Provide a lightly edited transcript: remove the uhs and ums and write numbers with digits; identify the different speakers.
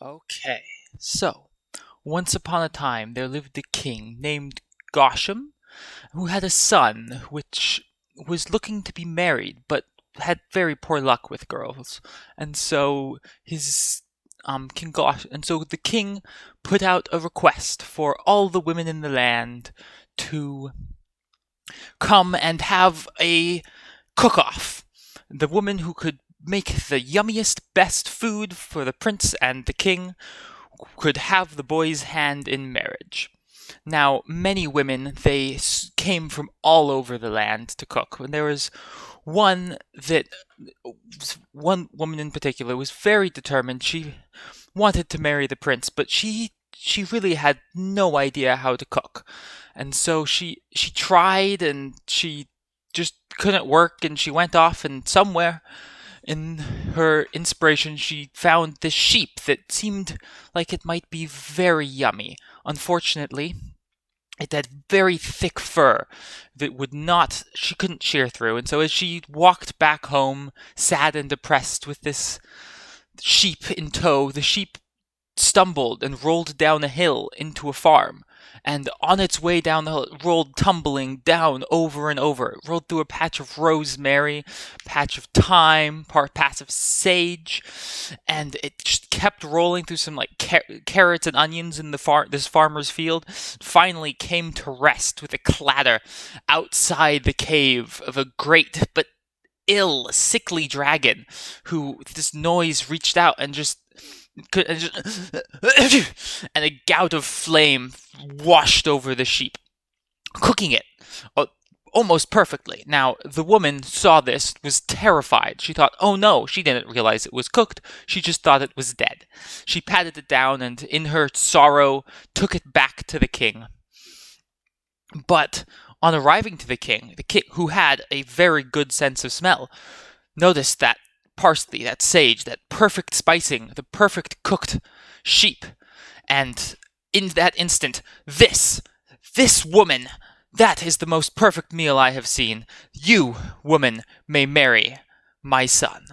Speaker 1: Okay, so once upon a time there lived a king named Gosham who had a son which was looking to be married but had very poor luck with girls. And so his King Gosh and so the king put out a request for all the women in the land to come and have a cook-off. The woman who could make the yummiest, best food for the prince and the king could have the boy's hand in marriage. Now, many women, they came from all over the land to cook. And there was one that, one woman in particular was very determined. She wanted to marry the prince, but she really had no idea how to cook. And so she tried and she just couldn't work and she went off and somewhere in her inspiration, she found this sheep that seemed like it might be very yummy. Unfortunately, it had very thick fur that she couldn't shear through. And so as she walked back home, sad and depressed with this sheep in tow, the sheep stumbled and rolled down a hill into a farm. And on its way down the hill, it rolled tumbling down over and over. It rolled through a patch of rosemary, patch of thyme, patch of sage, and it just kept rolling through some like carrots and onions in this farmer's field. Finally, came to rest with a clatter outside the cave of a great but ill, sickly dragon, who this noise reached out and just and a gout of flame washed over the sheep, cooking it almost perfectly. Now, the woman saw this, was terrified. She thought, oh no, she didn't realize it was cooked. She just thought it was dead. She patted it down and, in her sorrow, took it back to the king. But on arriving to the king, who had a very good sense of smell, noticed that parsley, that sage, that perfect spicing, the perfect cooked sheep. And in that instant, this woman, that is the most perfect meal I have seen. You, woman, may marry my son.